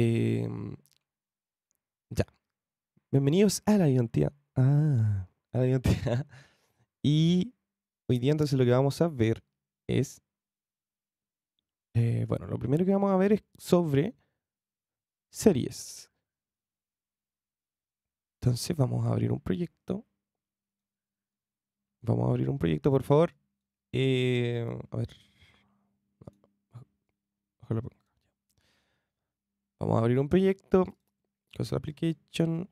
Em, ya. Bienvenidos a la identidad. A la identidad. Y hoy día entonces lo que vamos a ver es, bueno, lo primero que vamos a ver es sobre series. Entonces vamos a abrir un proyecto. Vamos a abrir un proyecto, por favor. A ver. Ojalá ponga. Vamos a abrir un proyecto. Cosa application.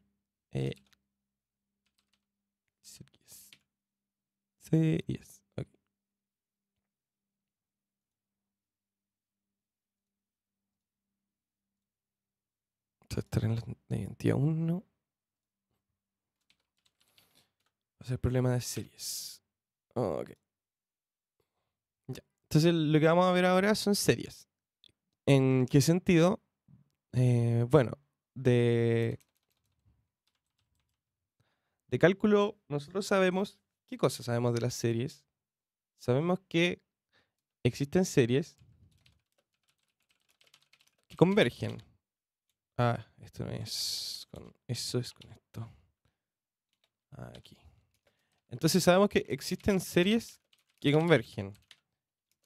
Series. Series. Ok. Entonces estar en la identidad 1. Va a ser problema de series. Ok. Ya. Entonces lo que vamos a ver ahora son series. ¿En qué sentido? Bueno, de, de cálculo nosotros sabemos, ¿qué cosas sabemos de las series? Sabemos que existen series que convergen. Esto no es con eso, es con esto. Aquí. Entonces sabemos que existen series que convergen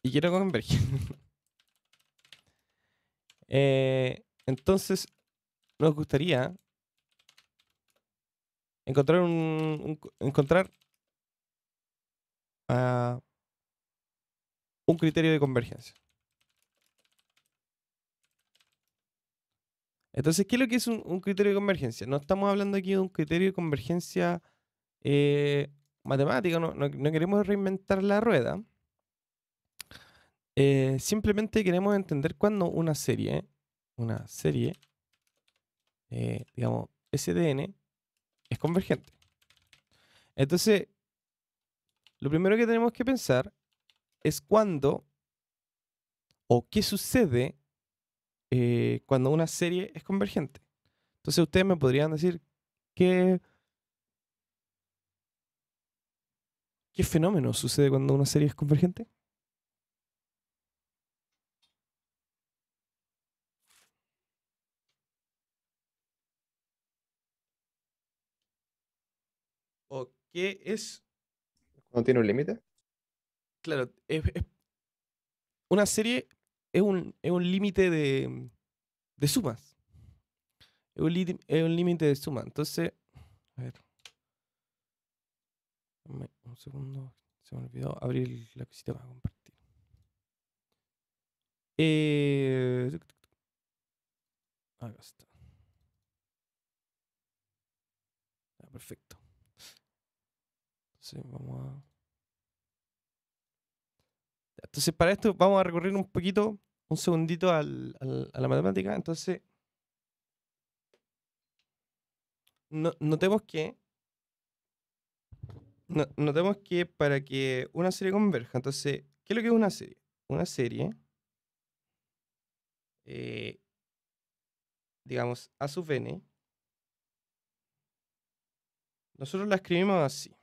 y que no convergen. Entonces nos gustaría encontrar ah, un criterio de convergencia. Entonces, ¿qué es lo que es un criterio de convergencia? No estamos hablando aquí de un criterio de convergencia matemática, no queremos reinventar la rueda. Simplemente queremos entender cuándo una serie, digamos, SDN, es convergente. Entonces, lo primero que tenemos que pensar es cuándo o qué sucede cuando una serie es convergente. Entonces, ustedes me podrían decir qué, qué fenómeno sucede cuando una serie es convergente. ¿O qué es? ¿No tiene un límite? Claro, una serie es un límite de sumas. Es un límite de suma. Entonces, a ver, dame un segundo. Se me olvidó abrir la cosita para compartir. Acá está. Perfecto. Entonces, entonces, para esto vamos a recorrer un poquito, un segundito a la matemática. Entonces, notemos que notemos que para que una serie converja, entonces, ¿qué es lo que es una serie? Una serie, eh, digamos, A sub n, nosotros la escribimos así.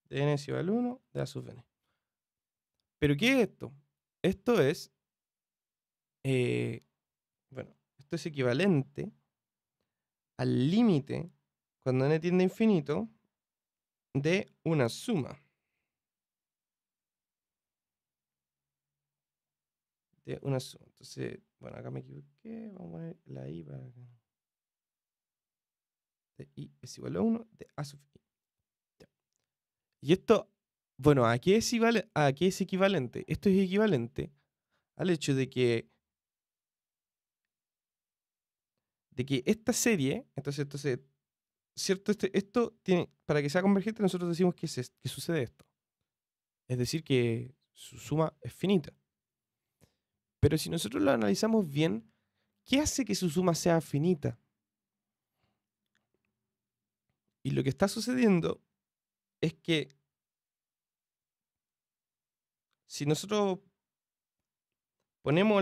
De n es igual a 1 de A sub n. ¿Pero qué es esto? Esto es, eh, bueno, esto es equivalente al límite, cuando n tiende a infinito, de una suma. De una suma. Entonces, bueno, acá me equivoqué. Vamos a poner la i para acá. De i es igual a 1 de a sub i. Ya. Y esto, bueno, ¿a qué es equivalente? Esto es equivalente al hecho de que esta serie, entonces, ¿cierto? Esto tiene, para que sea convergente, nosotros decimos que sucede esto. Es decir, que su suma es finita. Pero si nosotros lo analizamos bien, ¿qué hace que su suma sea finita? Y lo que está sucediendo es que si nosotros ponemos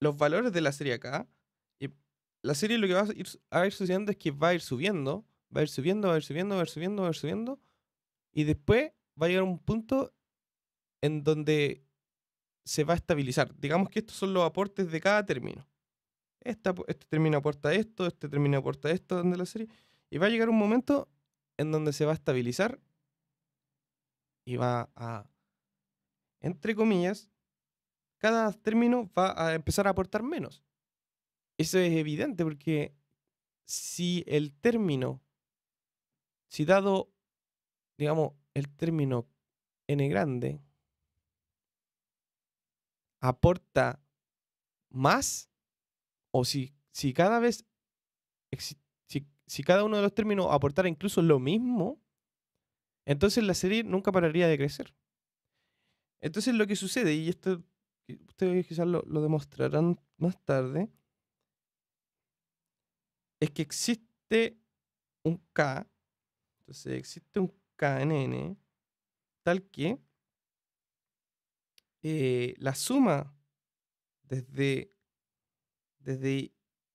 los valores de la serie acá, y la serie lo que a ir sucediendo es que va a ir subiendo, va a ir subiendo, va a ir subiendo, va a ir subiendo, va a ir subiendo, y después va a llegar un punto en donde se va a estabilizar. Digamos que estos son los aportes de cada término. Este término aporta esto, este término aporta esto de la serie. Y va a llegar un momento en donde se va a estabilizar y va a, entre comillas, cada término va a empezar a aportar menos. Eso es evidente porque si el término, si dado, digamos, el término n grande aporta más, o si cada vez, si cada uno de los términos aportara incluso lo mismo, entonces la serie nunca pararía de crecer. Entonces lo que sucede, y esto ustedes quizás lo demostrarán más tarde, es que existe un K, entonces existe un K en N, tal que la suma desde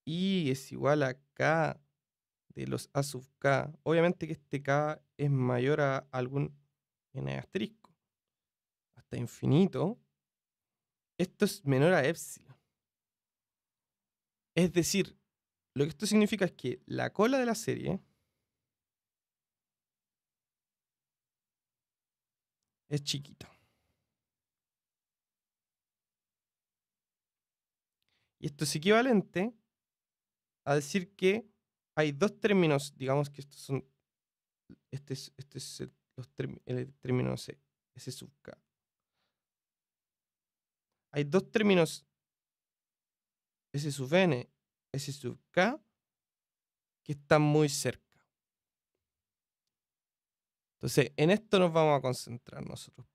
I es igual a K de los A sub K, obviamente que este K es mayor a algún N asterisco, hasta infinito, esto es menor a epsilon. Es decir, lo que esto significa es que la cola de la serie es chiquita. Y esto es equivalente a decir que hay dos términos, digamos que estos son, este es el término, no sé, S sub K. Hay dos términos S sub N, S sub K, que están muy cerca. Entonces, en esto nos vamos a concentrar nosotros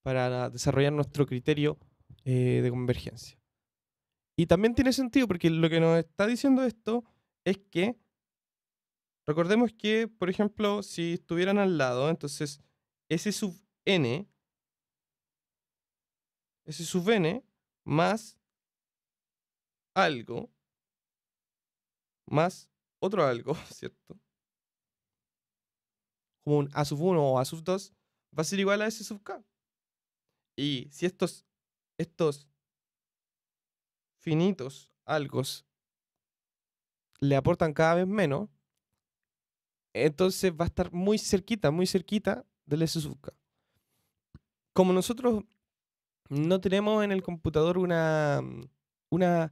para desarrollar nuestro criterio de convergencia. Y también tiene sentido porque lo que nos está diciendo esto es que recordemos que, por ejemplo, si estuvieran al lado, entonces S sub N más algo más otro algo, ¿cierto? Como un A sub 1 o A sub 2 va a ser igual a S sub K. Y si estos finitos algos le aportan cada vez menos, entonces va a estar muy cerquita del S sub K. Como nosotros no tenemos en el computador una, una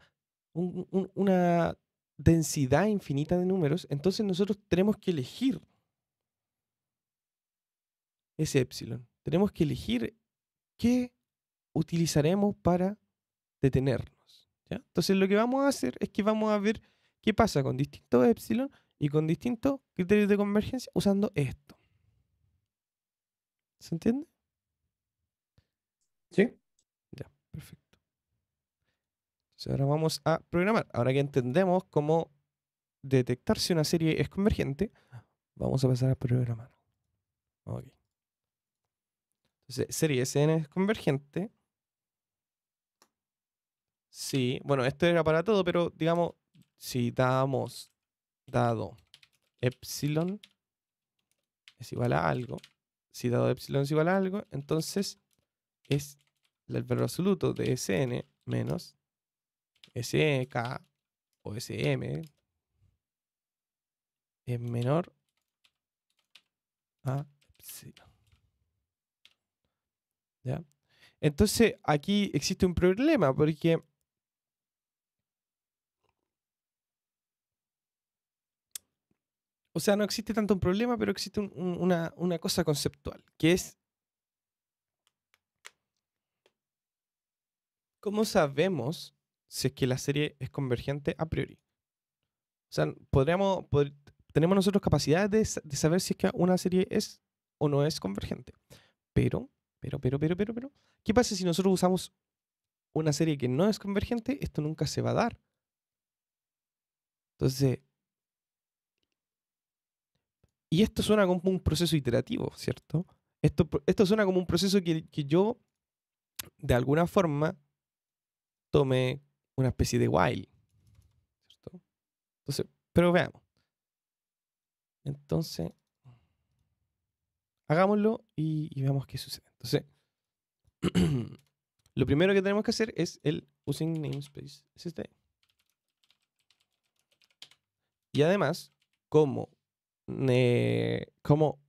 densidad infinita de números, entonces nosotros tenemos que elegir ese epsilon. Tenemos que elegir qué utilizaremos para detenernos. ¿Ya? Entonces lo que vamos a hacer es que vamos a ver qué pasa con distintos epsilon y con distintos criterios de convergencia usando esto. ¿Se entiende? Sí. Ya, perfecto. Entonces ahora vamos a programar. Ahora que entendemos cómo detectar si una serie es convergente, vamos a pasar a programar. Ok. Entonces, serie Sn es convergente. Sí, bueno, esto era para todo, pero digamos, si dado epsilon es igual a algo, si dado epsilon es igual a algo, entonces es el valor absoluto de Sn menos Sk o Sm es menor a epsilon. ¿Ya? Entonces aquí existe un problema porque o sea, no existe tanto un problema, pero existe una cosa conceptual, que es cómo sabemos si es que la serie es convergente a priori. O sea, tenemos nosotros capacidad de saber si es que una serie es o no es convergente. Pero, ¿qué pasa si nosotros usamos una serie que no es convergente? Esto nunca se va a dar. Entonces, y esto suena como un proceso iterativo, ¿cierto? Esto suena como un proceso que yo, de alguna forma, tome una especie de while, ¿cierto? Entonces, pero veamos. Entonces, hagámoslo y veamos qué sucede. Entonces, lo primero que tenemos que hacer es el using namespace std. Y además, como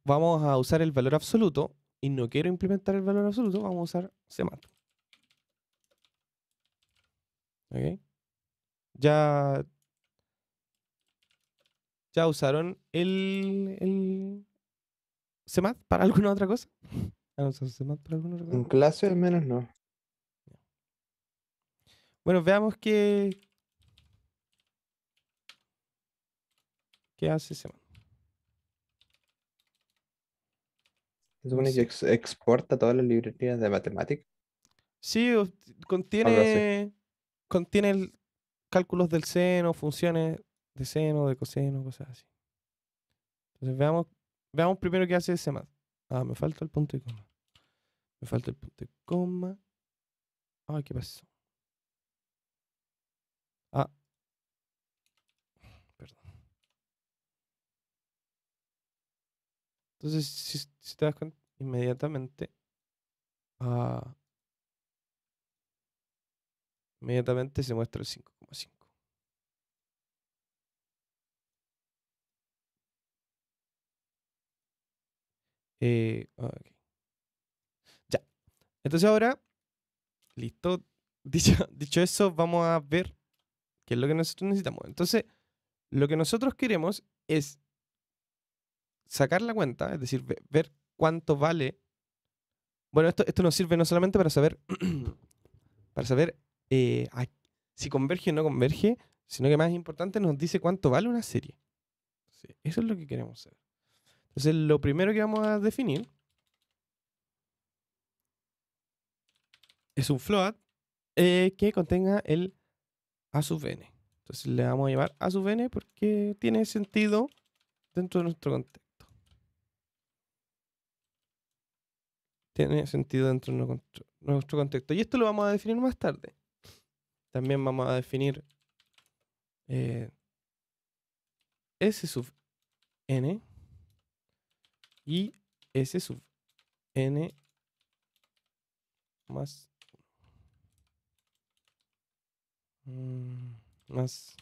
vamos a usar el valor absoluto y no quiero implementar el valor absoluto, vamos a usar cmath. ¿Ok? Ya usaron el cmath para alguna otra cosa. ¿Han usado cmath para alguna otra En cosa? clase al menos no. Bueno, veamos qué hace cmath. Se No supone que sé. exporta todas las librerías de matemáticas. Sí, Algo así. contiene cálculos del seno, funciones de seno, de coseno, cosas así. Entonces veamos primero qué hace cmath. Ah, me falta el punto y coma. Me falta el punto y coma. Ay, ¿qué pasó? Ah, perdón. Entonces, si te das cuenta, inmediatamente se muestra el 5,5. Ok. Ya. Entonces ahora, listo. Dicho eso, vamos a ver qué es lo que nosotros necesitamos. Entonces, lo que nosotros queremos es sacar la cuenta, es decir, ver cuánto vale. Bueno, esto nos sirve no solamente para saber, para saber si converge o no converge, sino que más importante nos dice cuánto vale una serie. Entonces, eso es lo que queremos saber. Entonces, lo primero que vamos a definir es un float que contenga el a sub n. Entonces le vamos a llamar a sub n porque tiene sentido dentro de nuestro contexto. Tiene sentido dentro de nuestro contexto. Y esto lo vamos a definir más tarde. También vamos a definir S sub n y S sub n más más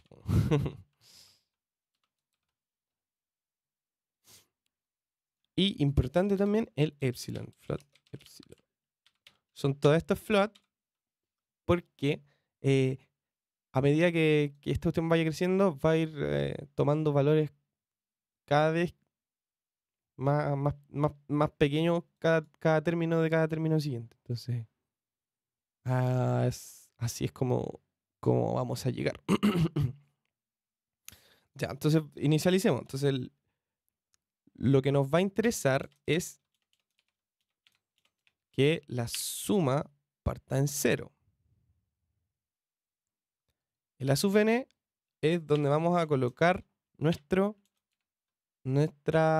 y importante también el epsilon, float epsilon. Son todas estas float porque a medida que esta cuestión vaya creciendo, va a ir tomando valores cada vez más pequeños cada término de cada término siguiente. Entonces, así es como vamos a llegar. Ya, entonces inicialicemos. Entonces, lo que nos va a interesar es que la suma parta en 0. El a sub n es donde vamos a colocar nuestra nuestro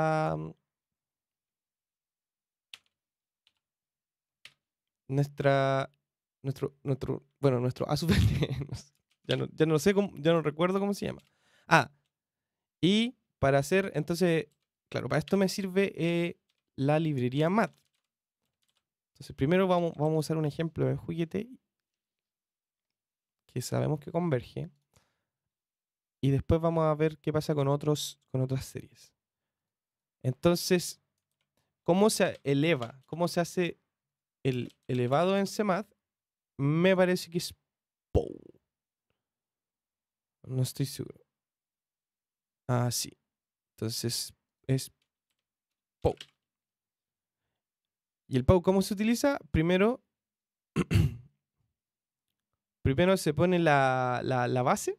a sub n. Ya no sé cómo, ya no recuerdo cómo se llama. Ah, y para hacer, entonces, claro, para esto me sirve la librería math. Entonces, primero vamos a usar un ejemplo de juguete que sabemos que converge. Y después vamos a ver qué pasa con otras series. Entonces, ¿cómo se eleva? ¿Cómo se hace el elevado en CMath? Me parece que es POW. No estoy seguro. Ah, sí. Entonces es POW. ¿Y el POW cómo se utiliza? Primero se pone la base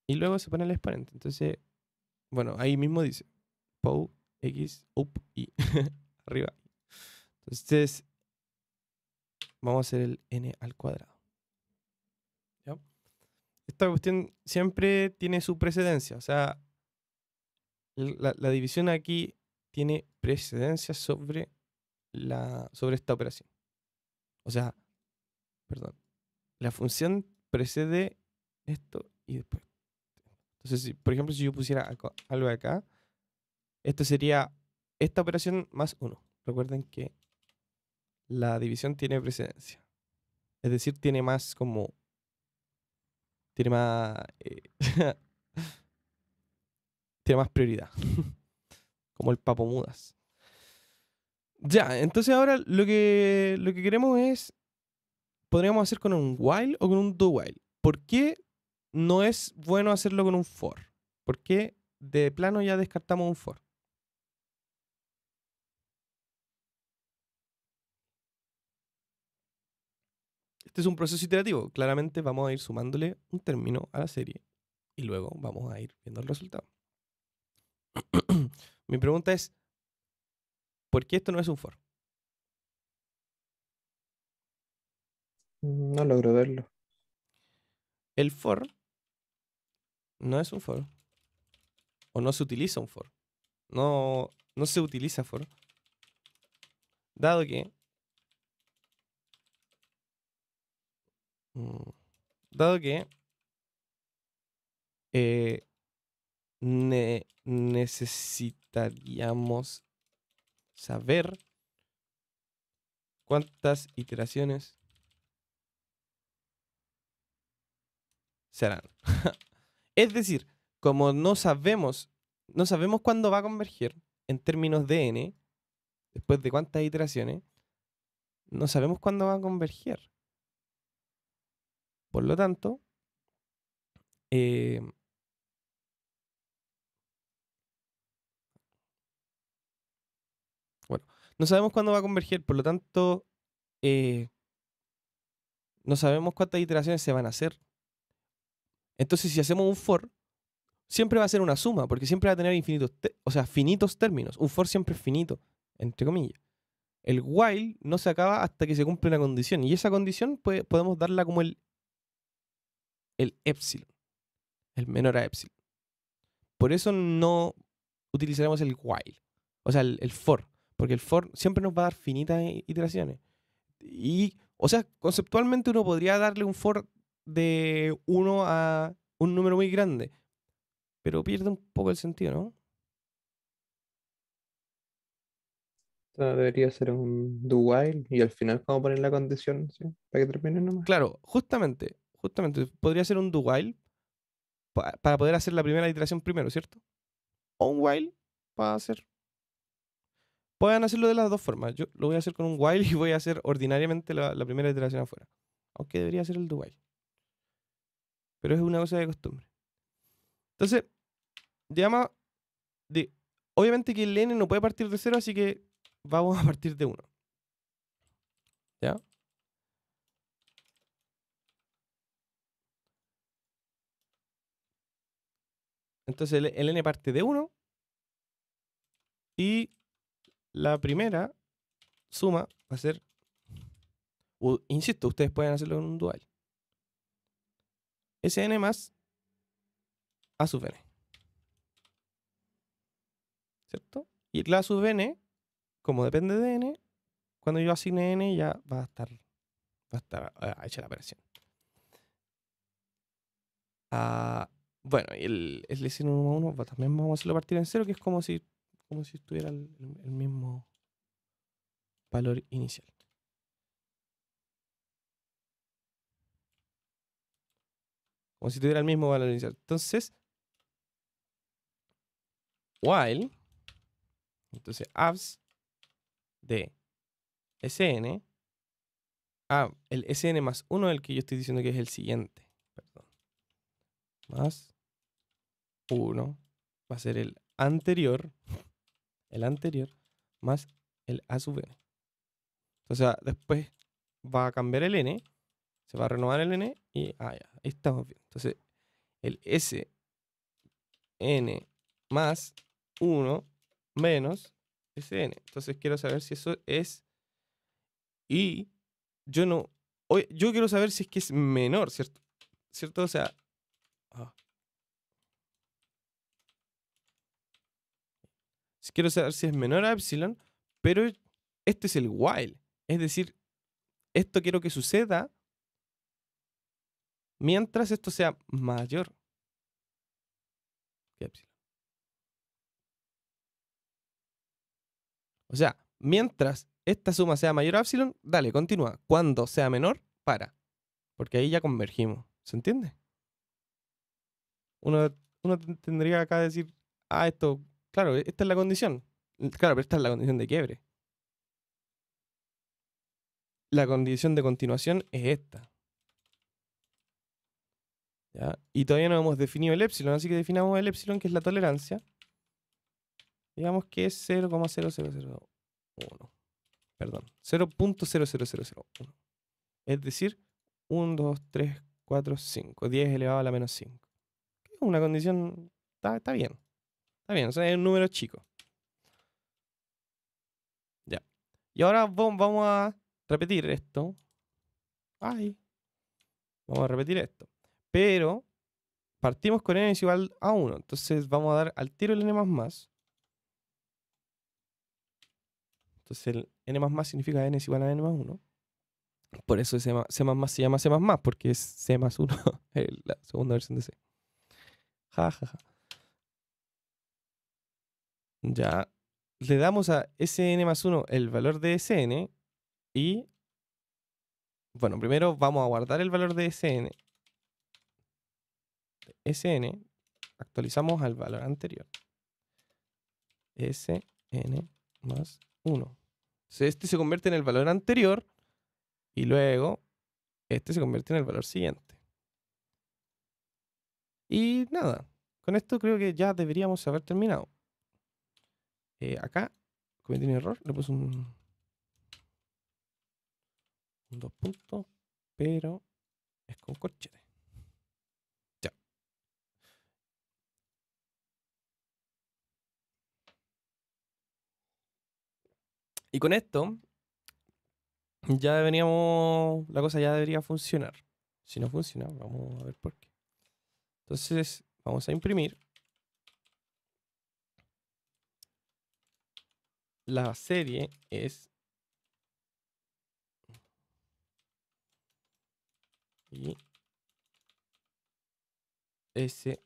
y luego se pone el exponente. Entonces, bueno, ahí mismo dice POW, X, up y arriba. Entonces, vamos a hacer el n al cuadrado. ¿Ya? Esta cuestión siempre tiene su precedencia. O sea, la división aquí tiene precedencia sobre esta operación. O sea, perdón. La función precede esto y después. Entonces, por ejemplo, si yo pusiera algo acá, esto sería esta operación más 1. Recuerden que la división tiene precedencia. Es decir, tiene más como... Tiene más... tiene más prioridad. Como el Papo Mudas. Ya, entonces ahora lo que queremos es... Podríamos hacer con un while o con un do while. ¿Por qué no es bueno hacerlo con un for? ¿Por qué de plano ya descartamos un for? Este es un proceso iterativo. Claramente vamos a ir sumándole un término a la serie y luego vamos a ir viendo el resultado. Mi pregunta es, ¿por qué esto no es un for? No logro verlo. El for no es un for o no se utiliza un for. No se utiliza for, dado que mm, dado que eh, necesitaríamos saber cuántas iteraciones serán. Es decir, como no sabemos cuándo va a converger en términos de n, después de cuántas iteraciones, no sabemos cuándo va a converger. Por lo tanto, eh, bueno, no sabemos cuándo va a converger, por lo tanto, eh, no sabemos cuántas iteraciones se van a hacer. Entonces, si hacemos un for, siempre va a ser una suma, porque siempre va a tener finitos términos. Un for siempre es finito, entre comillas. El while no se acaba hasta que se cumple una condición, y esa condición podemos darla como el epsilon, el menor a epsilon. Por eso no utilizaremos el while, o sea, el for, porque el for siempre nos va a dar finitas iteraciones. Y, o sea, conceptualmente uno podría darle un for de 1 a un número muy grande, pero pierde un poco el sentido, ¿no? Debería ser un do while y al final vamos a poner la condición, ¿sí? Para que termine nomás. Claro, justamente, podría ser un do while para poder hacer la primera iteración primero, ¿cierto? O un while para hacer... Pueden hacerlo de las dos formas. Yo lo voy a hacer con un while y voy a hacer ordinariamente la primera iteración afuera. Aunque debería ser el do while. Pero es una cosa de costumbre. Entonces, llama de... Obviamente que el n no puede partir de 0, así que vamos a partir de 1. ¿Ya? Entonces el n parte de 1 y la primera suma va a ser... insisto, ustedes pueden hacerlo en un dual. Sn más a sub n. ¿Cierto? Y la sub n, como depende de n, cuando yo asigne n ya va a estar hecha la operación. Bueno, y el S1 también vamos a hacerlo partir en 0, que es como si estuviera el mismo valor inicial. Como si tuviera el mismo valor inicial. Entonces, while, entonces abs de Sn, el Sn más 1 el que yo estoy diciendo que es el siguiente, perdón, más 1 va a ser el anterior, más el a sub n. Entonces, después va a cambiar el n, se va a renovar el n y ya, ahí estamos bien. Entonces, el Sn más 1 menos Sn. Entonces, quiero saber si eso es... Y yo quiero saber si es que es menor, ¿cierto? ¿Cierto? O sea... quiero saber si es menor a epsilon, pero este es el while. Es decir, esto quiero que suceda mientras esto sea mayor que epsilon. O sea, mientras esta suma sea mayor a epsilon, dale, continúa. Cuando sea menor, para. Porque ahí ya convergimos. ¿Se entiende? Uno, uno tendría acá decir, ah, esto, claro, esta es la condición. Claro, pero esta es la condición de quiebre. La condición de continuación es esta. ¿Ya? Y todavía no hemos definido el épsilon, así que definamos el épsilon, que es la tolerancia. Digamos que es 0,0001. Perdón, 0.00001. Es decir, 1, 2, 3, 4, 5. 10 elevado a la menos 5. Es una condición, está bien. Está bien, o sea, es un número chico. Ya. Y ahora vamos a repetir esto. Ay. Vamos a repetir esto. Pero partimos con n es igual a 1. Entonces vamos a dar al tiro el n más más. Entonces el n más más significa n es igual a n más 1. Por eso C++ se llama C++, porque es C más 1, la segunda versión de C. Ja, ja, ja. Ya. Le damos a Sn más 1 el valor de Sn y, bueno, primero vamos a guardar el valor de Sn. Sn, actualizamos al valor anterior. Sn más 1. Entonces este se convierte en el valor anterior y luego este se convierte en el valor siguiente. Y nada, con esto creo que ya deberíamos haber terminado. Acá cometí un error, le puse un 2 puntos, pero es con corchete. Ya. Y con esto ya veníamos, la cosa ya debería funcionar. Si no funciona, vamos a ver por qué. Entonces vamos a imprimir la serie es y Sn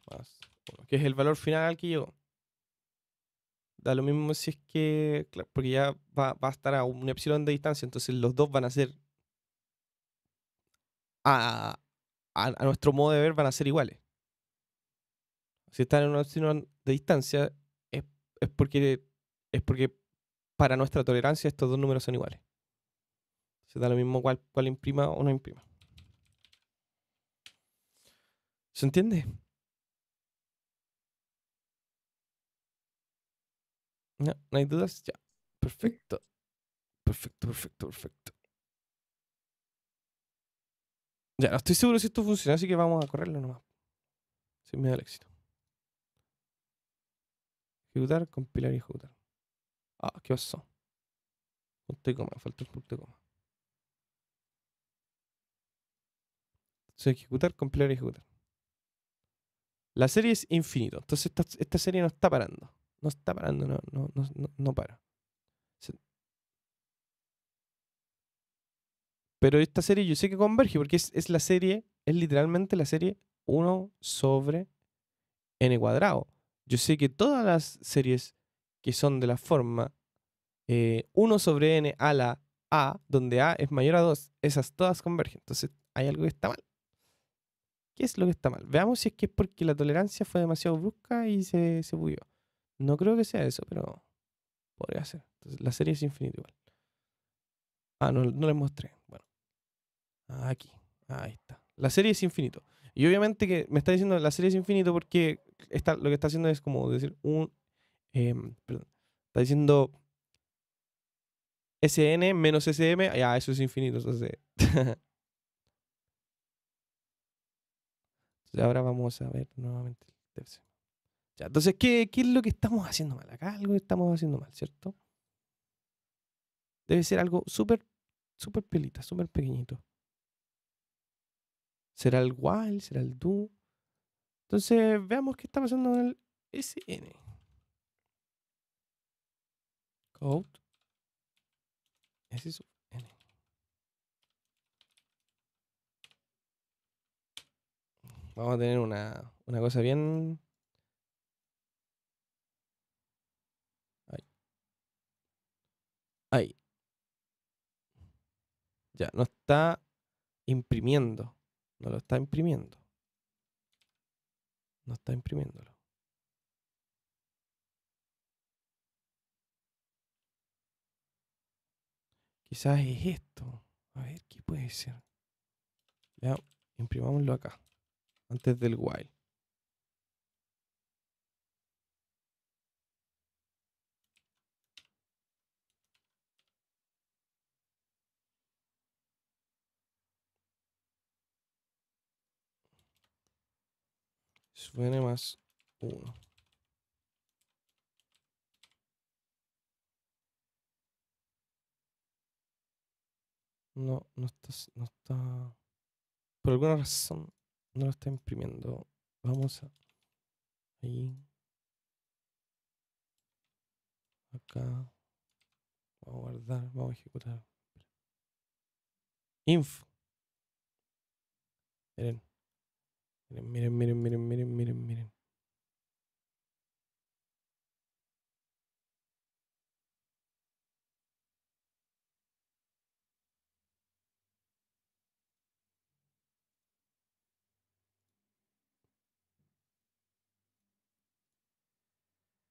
más 1, que es el valor final al que llegó. Da lo mismo si es que, claro, porque ya va a estar a un epsilon de distancia, entonces los dos van a ser, a nuestro modo de ver, van a ser iguales. Si están en un epsilon de distancia, es, es porque para nuestra tolerancia estos dos números son iguales. Se da lo mismo cuál imprima o no imprima. ¿Se entiende? No, no hay dudas. Ya. Perfecto. Perfecto, perfecto, perfecto. Ya, no estoy seguro si esto funciona, así que vamos a correrlo nomás. Sin miedo al éxito. Ejecutar, compilar y ejecutar. Ah, ¿qué pasó? Punto y coma, falta el punto y coma. Entonces, ejecutar, compilar y ejecutar. La serie es infinito. Entonces esta serie no está parando. No está parando, no para. Pero esta serie yo sé que converge porque es la serie, es literalmente la serie 1 sobre n cuadrado. Yo sé que todas las series que son de la forma 1 sobre n a la a, donde a es mayor a 2, esas todas convergen. Entonces hay algo que está mal. ¿Qué es lo que está mal? Veamos si es que es porque la tolerancia fue demasiado brusca y se bugueó. No creo que sea eso, pero podría ser. Entonces la serie es infinita igual. Ah, no les mostré. Bueno, aquí. Ahí está. La serie es infinito. Y obviamente que me está diciendo la serie es infinito porque lo que está haciendo es como decir perdón. Está diciendo Sn menos Sm. Ya, eso es infinito. Entonces, ahora vamos a ver nuevamente el tercero. Ya, entonces, ¿qué es lo que estamos haciendo mal? Acá algo estamos haciendo mal, ¿cierto? Debe ser algo súper, súper pelita, súper pequeñito. ¿Será el while? ¿Será el do? Entonces, veamos qué está pasando con el Sn. Code S sub n. Vamos a tener una cosa bien. Ahí. Ahí. Ya, no está imprimiendo. No lo está imprimiendo. No está imprimiéndolo. Quizás es esto. A ver, ¿qué puede ser? Ya, imprimámoslo acá. Antes del while. Suene más 1. No, no está, no está. Por alguna razón no lo está imprimiendo. Vamos a. Ahí. Acá. Vamos a guardar. Vamos a ejecutar. Info. Miren. Miren, miren, miren, miren, miren, miren.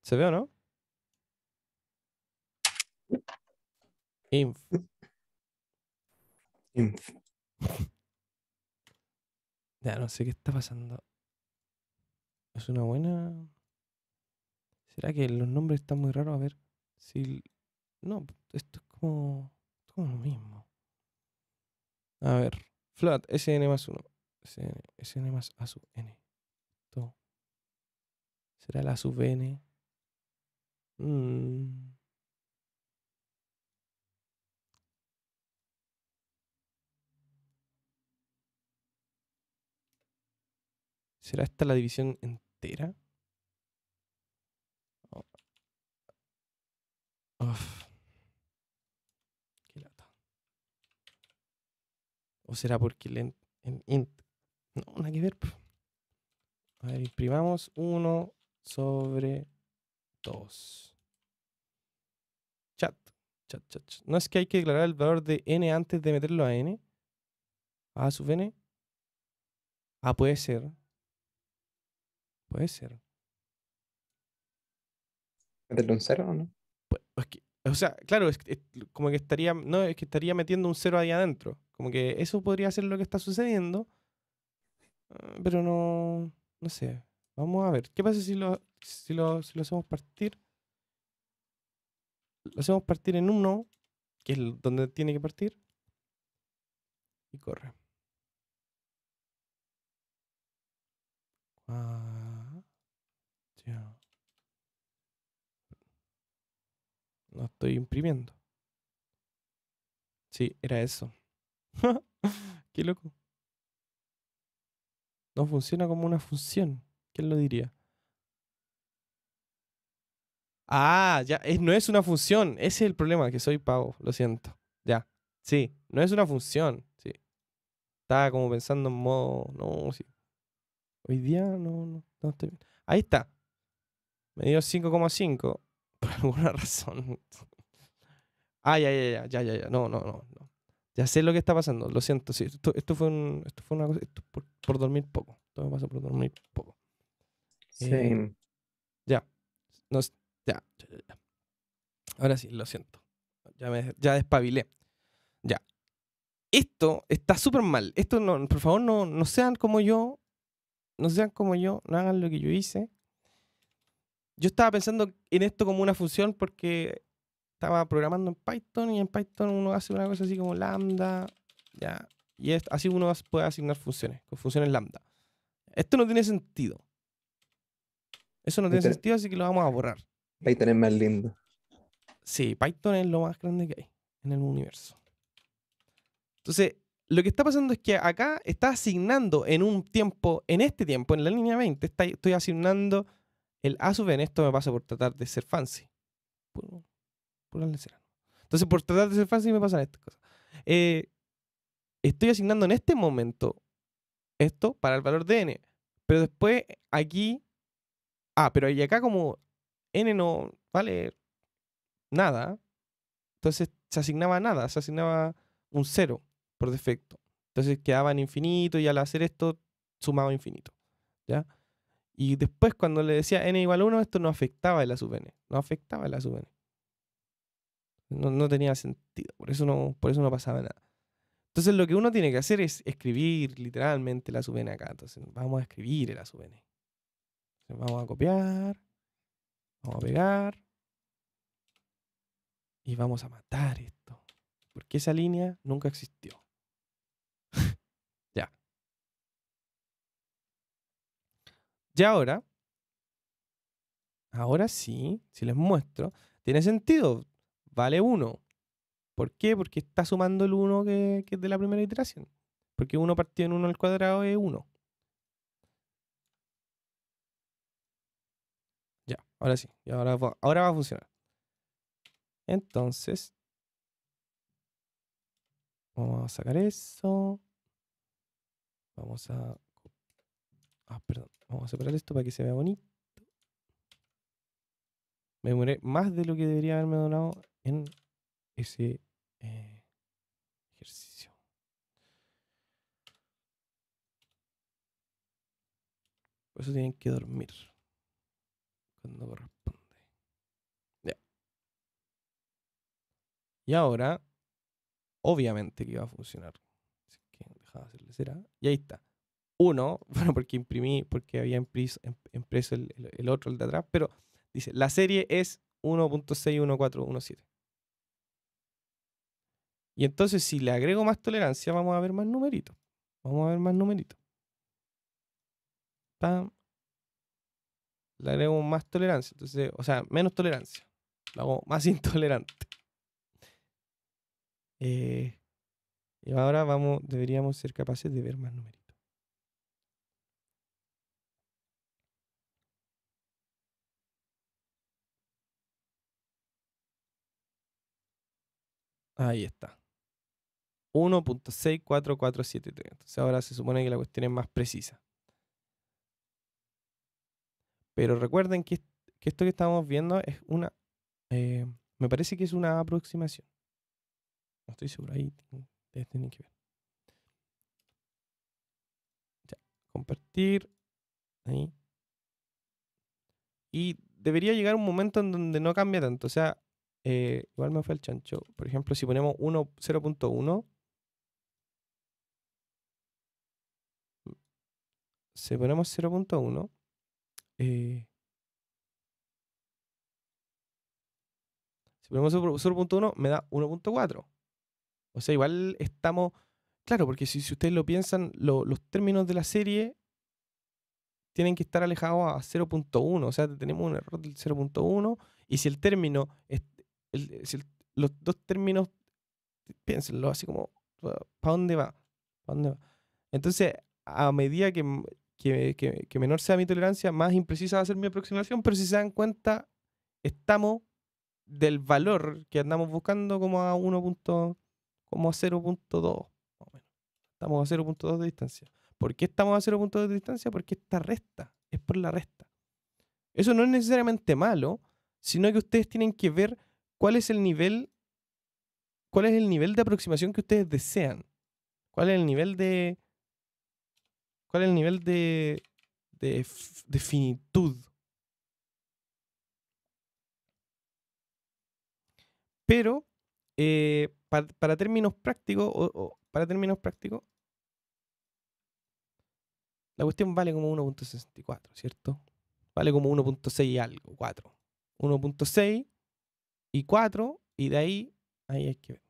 ¿Se ve o no? Info. Inf. Ya, no sé qué está pasando. Es una buena. ¿Será que los nombres están muy raros? A ver. Si. No, esto es como lo mismo. A ver. Float, SN más 1. SN más A sub N. Esto. ¿Será la sub N? Mm. ¿Será esta la división entera? Oh, uf, qué lata. ¿O será porque en int? No, nada que ver. A ver, imprimamos 1 sobre 2. Chat. Chat, chat, chat. ¿No es que hay que declarar el valor de n antes de meterlo a n? A sub n. Ah, puede ser. Puede ser. ¿Meterle un cero o no? O sea, claro, es como que estaría. No, es que estaría metiendo un 0 ahí adentro. Como que eso podría ser lo que está sucediendo. Pero no. No sé. Vamos a ver. ¿Qué pasa si lo hacemos partir? Lo hacemos partir en 1, que es donde tiene que partir. Y corre. Ah, ya. No estoy imprimiendo. Sí, era eso. Qué loco. No funciona como una función. ¿Quién lo diría? Ah, ya, no es una función. Ese es el problema, que soy pavo. Lo siento. Ya. Sí, no es una función. Sí. Estaba como pensando en modo. No, sí. Hoy día no estoy. Ahí está. Me dio 5,5. Por alguna razón. Ah, ya, ya, ya, ya, ya, ya. No, no, no, no. Ya sé lo que está pasando. Lo siento. Sí, esto fue una cosa. Esto por dormir poco. Esto me pasa por dormir poco. Eh, Same. ya. No, ya, ya, ya, ya. Ahora sí, lo siento. Ya despabilé. Ya. Esto está súper mal. Esto no, por favor, no sean como yo. No sean como yo. No hagan lo que yo hice. Yo estaba pensando en esto como una función porque estaba programando en Python y en Python uno hace una cosa así como lambda. Ya. Y así uno puede asignar funciones con funciones lambda. Esto no tiene sentido. Eso no tiene Python, sentido, así que lo vamos a borrar. Python es más lindo. Sí, Python es lo más grande que hay en el universo. Entonces, lo que está pasando es que acá está asignando en un tiempo, en este tiempo, en la línea 20, estoy asignando el A sub n. Esto me pasa por tratar de ser fancy. Pura lesera. Entonces, por tratar de ser fancy me pasan estas cosas. Estoy asignando en este momento esto para el valor de n. Pero después aquí. Ah, pero y acá como n no vale nada. Entonces se asignaba nada, se asignaba un 0. por defecto. Entonces quedaba en infinito y al hacer esto sumaba infinito. ¿Ya? Y después cuando le decía n igual a 1, esto no afectaba el a sub n. No afectaba el a sub n. No tenía sentido. Por eso no pasaba nada. Entonces lo que uno tiene que hacer es escribir literalmente el a sub n acá. Entonces vamos a escribir el a sub n. Entonces, vamos a copiar. Vamos a pegar. Y vamos a matar esto. Porque esa línea nunca existió. Ya. Y ahora sí, si les muestro, tiene sentido. Vale 1. ¿Por qué? Porque está sumando el 1 que es de la primera iteración. Porque 1 partido en 1 al cuadrado es 1. Ya, ahora sí. Y ahora va a funcionar. Entonces, vamos a sacar eso. Vamos a... perdón. Vamos a separar esto para que se vea bonito. Me demoré más de lo que debería haberme donado en ese ejercicio. Por eso tienen que dormir cuando corresponde. Ya. Y ahora, obviamente que va a funcionar. Así que dejaba de hacerle cera. Y ahí está. 1, bueno, porque imprimí, porque había impreso el otro, el de atrás, pero dice, la serie es 1.61417. Y entonces si le agrego más tolerancia, vamos a ver más numeritos. Vamos a ver más numeritos. Pam. Le agrego más tolerancia. Entonces, o sea, menos tolerancia. Lo hago más intolerante. Y ahora deberíamos ser capaces de ver más numeritos. Ahí está. 1.64473. Entonces ahora se supone que la cuestión es más precisa. Pero recuerden que esto que estamos viendo es una... me parece que es una aproximación. No estoy seguro. Ahí tienen que ver. Ya. Compartir. Ahí. Y debería llegar un momento en donde no cambia tanto. O sea, igual me fue el chancho. Por ejemplo, si ponemos 0.1, si ponemos 0.1, si ponemos 0.1 me da 1.4. O sea, igual estamos... Claro, porque si ustedes lo piensan, los términos de la serie tienen que estar alejados a 0.1. O sea, tenemos un error del 0.1. Y si el término... los dos términos, piénsenlo así como... ¿Para dónde va? ¿Para dónde va? Entonces, a medida que menor sea mi tolerancia, más imprecisa va a ser mi aproximación. Pero si se dan cuenta, estamos del valor que andamos buscando como a 0.2. Más o menos. Estamos a 0.2 de distancia. ¿Por qué estamos a 0.2 de distancia? Porque esta resta, es por la resta. Eso no es necesariamente malo, sino que ustedes tienen que ver cuál es el nivel de aproximación que ustedes desean. ¿Cuál es el nivel de finitud? Pero para términos prácticos, la cuestión vale como 1.64, ¿cierto? Vale como 1.6 y algo, 4. 1.6 y 4, y de ahí hay que ver.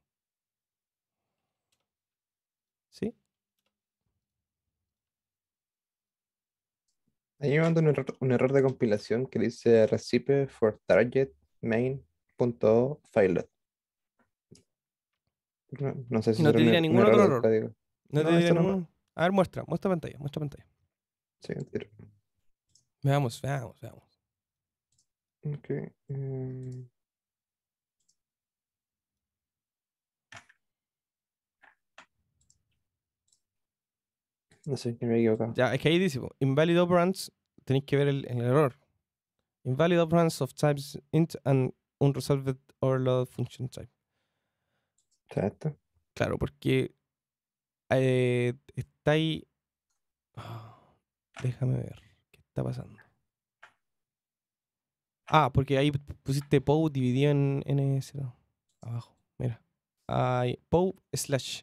¿Sí? Ahí me manda un error de compilación que dice recipe for target main.filet. No sé si No será te dirá un ningún error otro del error. código. No te No, dirá esto nomás. ninguno. A ver, muestra pantalla, muestra pantalla. Sí, tiro. Veamos. Ok. No sé, que me he equivocado. Ya, es que ahí dice, invalid operands, tenéis que ver el error. Invalid operands of types int and unresolved overload function type. ¿Está esto? Claro, porque está ahí. Ah, déjame ver qué está pasando. Ah, porque ahí pusiste POW dividido en N0. Abajo, mira. Ahí, POW slash.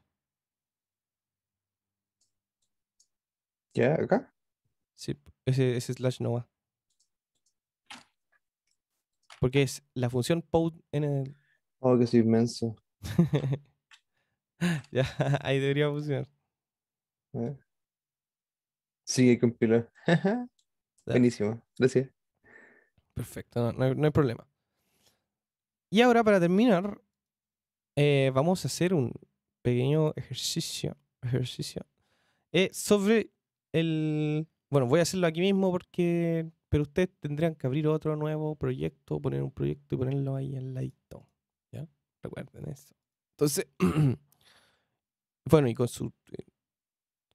¿Ya? ¿Acá? Sí, ese slash no va. Porque es la función POW en el. Oh, que soy inmenso. Ya, ahí debería funcionar. A ver. Sí, hay que compilar. Ya, Buenísimo. Gracias. perfecto, no hay problema. Y ahora para terminar, vamos a hacer un pequeño ejercicio sobre el... Bueno, voy a hacerlo aquí mismo porque... Pero ustedes tendrían que abrir otro nuevo proyecto, poner un proyecto y ponerlo ahí al ladito. ¿Ya? Recuerden eso. Entonces, bueno, y con su...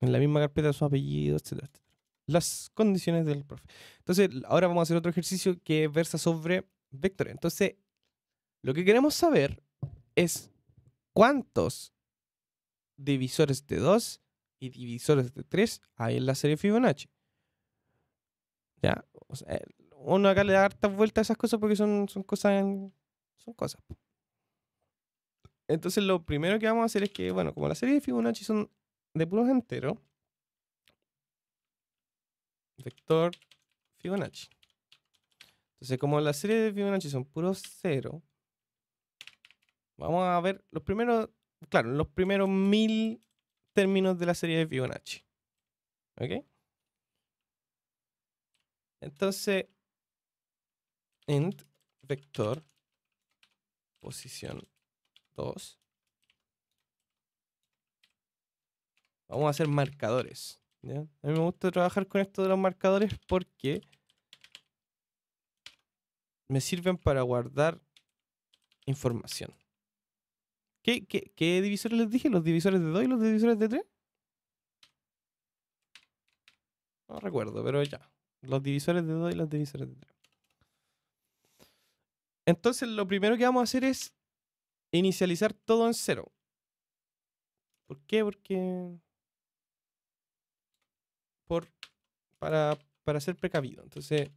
En la misma carpeta su apellido, etcétera, etcétera. Las condiciones del profe. Entonces, ahora vamos a hacer otro ejercicio que versa sobre vectores. Entonces, lo que queremos saber es cuántos divisores de 2 y divisores de 3 hay en la serie Fibonacci. ¿Ya? O sea, uno acá le da hartas vueltas a esas cosas porque son cosas son cosas. Entonces lo primero que vamos a hacer es que, bueno, como la serie de Fibonacci son de puros enteros, vector Fibonacci. Entonces como la serie de Fibonacci son puros cero, vamos a ver los primeros, claro, los primeros 1000 términos de la serie de Fibonacci. ¿Ok? Entonces, int vector posición 2. Vamos a hacer marcadores. ¿Ya? A mí me gusta trabajar con esto de los marcadores porque me sirven para guardar información. ¿Qué divisores les dije? ¿Los divisores de 2 y los divisores de 3? No recuerdo, pero ya. Los divisores de 2 y los divisores de 3. Entonces, lo primero que vamos a hacer es inicializar todo en 0. ¿Por qué? Porque... Por, para ser precavido. Entonces,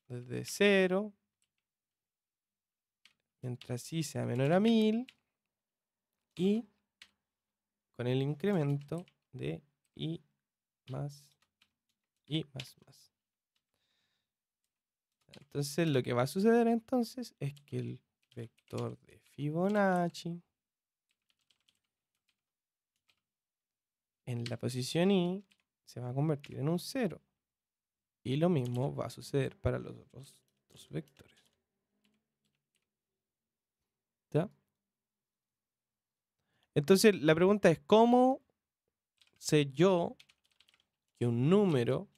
desde 0, mientras i sea menor a 1000, y con el incremento de i más i más más. Entonces lo que va a suceder entonces es que el vector de Fibonacci en la posición i se va a convertir en un 0. Y lo mismo va a suceder para los otros dos vectores. ¿Ya? Entonces la pregunta es, ¿cómo sé yo que un número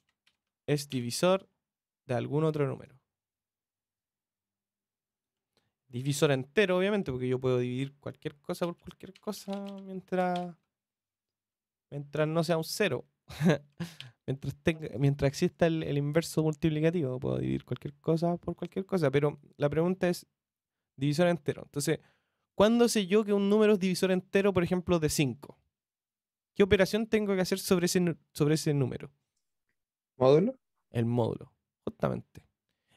es divisor de algún otro número? Divisor entero, obviamente, porque yo puedo dividir cualquier cosa por cualquier cosa mientras no sea un 0. Mientras exista el inverso multiplicativo, puedo dividir cualquier cosa por cualquier cosa. Pero la pregunta es divisor entero. Entonces, ¿cuándo sé yo que un número es divisor entero, por ejemplo, de 5? ¿Qué operación tengo que hacer sobre ese número? ¿Módulo? El módulo, justamente.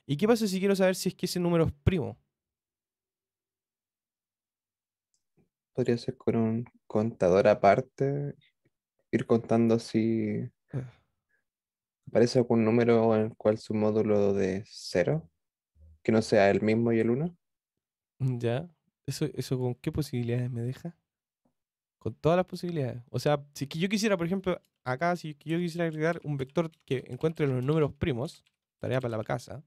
¿Y qué pasa si quiero saber si es que ese número es primo? Podría ser con un contador aparte, ir contando si Ah, aparece algún número en el cual su módulo de cero, que no sea el mismo y el uno. ¿Ya? ¿Eso con qué posibilidades me deja? Con todas las posibilidades. O sea, si es que yo quisiera, por ejemplo, acá, si es que yo quisiera agregar un vector que encuentre los números primos, tarea para la casa,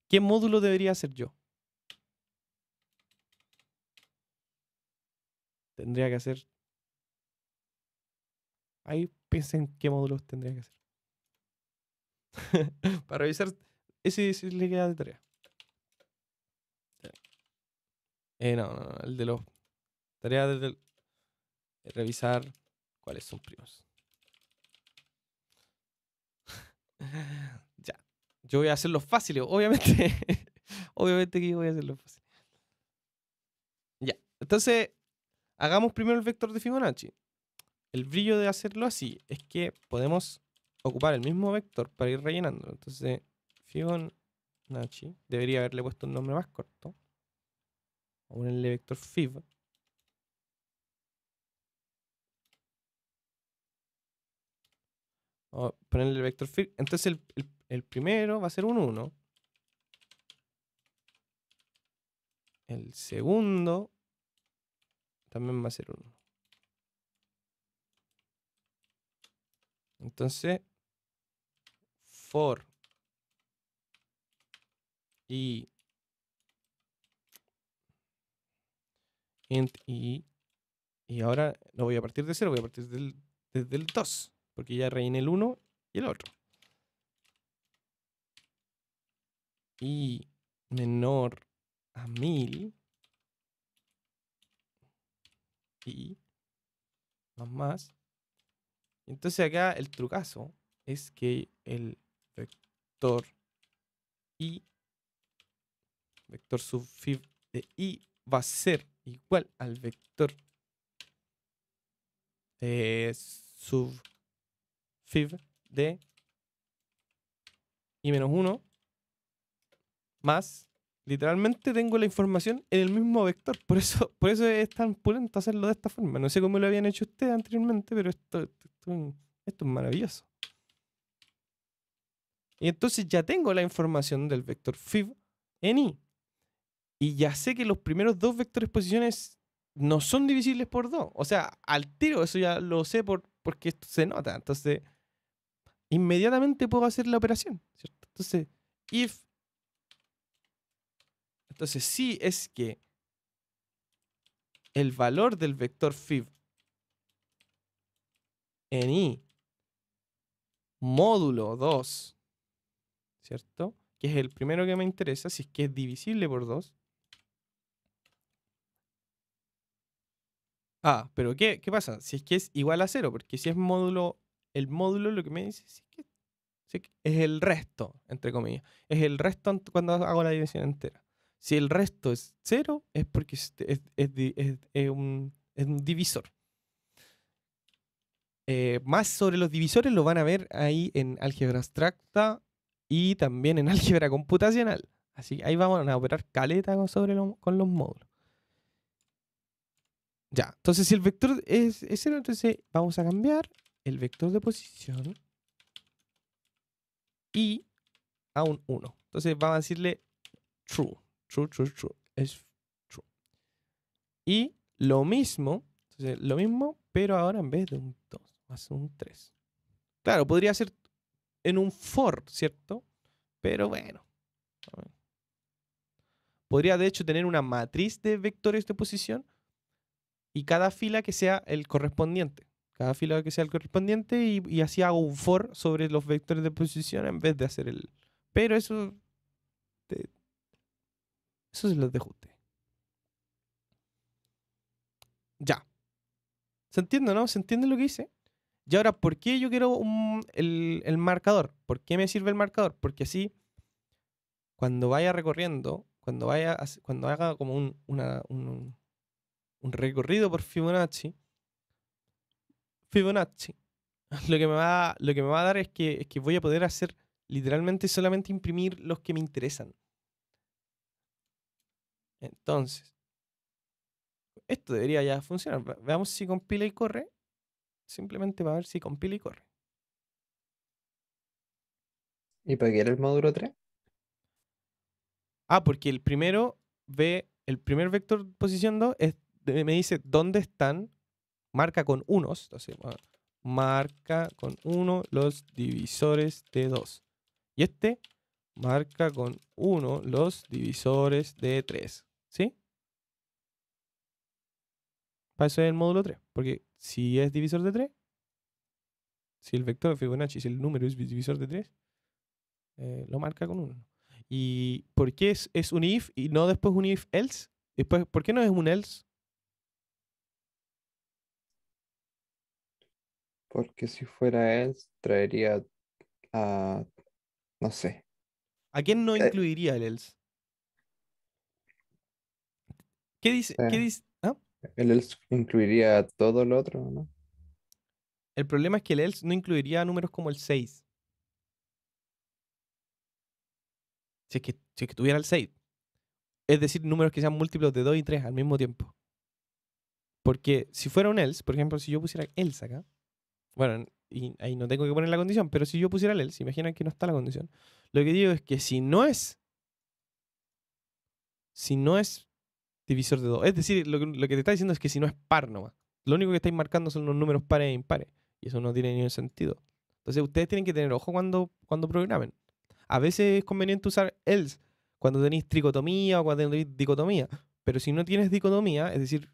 ¿qué módulo debería hacer yo? Tendría que hacer. Ahí piensen qué módulos tendría que hacer. Para revisar, ese le queda de tarea. No, el de los. Tarea de revisar cuáles son primos. Ya. Yo voy a hacer los fáciles, obviamente. Obviamente que yo voy a hacer los fáciles. Ya. Entonces, hagamos primero el vector de Fibonacci. El brillo de hacerlo así es que podemos ocupar el mismo vector para ir rellenando. Entonces, Fibonacci, debería haberle puesto un nombre más corto. Vamos a ponerle vector Fib. Vamos a ponerle el vector Fib. Entonces, el primero va a ser un 1. El segundo también va a ser un 1. Entonces, for i int i, y ahora no voy a partir de 0, voy a partir desde el 2, porque ya rellené el 1 y el otro. I menor a 1000 y más. Entonces acá el trucazo es que el vector i, vector sub fib de i va a ser igual al vector sub fib de i menos 1 más, literalmente tengo la información en el mismo vector. Por eso es tan pulento hacerlo de esta forma. No sé cómo lo habían hecho ustedes anteriormente, pero esto es maravilloso. Y entonces ya tengo la información del vector fib en i. Y ya sé que los primeros dos vectores posiciones no son divisibles por 2. O sea, al tiro eso ya lo sé porque esto se nota. Entonces, inmediatamente puedo hacer la operación, ¿cierto? Entonces, if. Entonces, si es que el valor del vector fib en i módulo 2, ¿cierto? Que es el primero que me interesa, si es que es divisible por 2. Ah, pero ¿qué pasa? Si es que es igual a 0, porque si es módulo, el módulo lo que me dice es el resto, entre comillas. Es el resto cuando hago la división entera. Si el resto es 0, es porque es un divisor. Más sobre los divisores lo van a ver ahí en álgebra abstracta y también en álgebra computacional. Así que ahí vamos a operar caleta con los módulos. Ya, entonces si el vector es 0, entonces vamos a cambiar el vector de posición y a un 1. Entonces vamos a decirle true, true, true, true. Es true. Y entonces, lo mismo, pero ahora en vez de un 2, va a ser un 3. Claro, podría ser en un for, ¿cierto? Pero bueno. Podría de hecho tener una matriz de vectores de posición y cada fila que sea el correspondiente. Cada fila que sea el correspondiente y así hago un for sobre los vectores de posición en vez de hacer el... Pero eso se los dejo a ustedes. Ya. ¿Se entiende, no? ¿Se entiende lo que hice? Y ahora, ¿por qué yo quiero el marcador? ¿Por qué me sirve el marcador? Porque así, cuando vaya recorriendo, cuando haga como un recorrido por Fibonacci, lo que me va a dar es que voy a poder hacer literalmente solamente imprimir los que me interesan. Entonces, esto debería ya funcionar. Veamos si compila y corre. Simplemente para ver si compila y corre. ¿Y para qué era el módulo 3? Ah, porque el primer vector posición 2 me dice dónde están, marca con unos. Entonces, marca con 1 los divisores de 2. Y este marca con 1 los divisores de 3. ¿Sí? Para eso es el módulo 3. Porque si es divisor de 3, si el vector de Fibonacci, si el número es divisor de 3, lo marca con 1. ¿Y por qué es un if y no después un if else? Después, ¿por qué no es un else? Porque si fuera él, traería a, no sé. ¿A quién no Eh, incluiría el else? ¿Qué dice? ¿Qué eh, dice? ¿Ah? el else incluiría todo lo otro, ¿no? El problema es que el else no incluiría números como el 6. Si es que tuviera el 6. Es decir, números que sean múltiplos de 2 y 3 al mismo tiempo. Porque si fuera un else, por ejemplo, si yo pusiera else acá, bueno, y ahí no tengo que poner la condición, pero si yo pusiera el else, imagina que no está la condición. Lo que digo es que si no es divisor de 2, es decir, lo que te está diciendo es que si no es par nomás, lo único que estáis marcando son los números pares e impares, y eso no tiene ningún sentido. Entonces ustedes tienen que tener ojo cuando programen. A veces es conveniente usar else cuando tenéis tricotomía o cuando tenéis dicotomía, pero si no tienes dicotomía, es decir,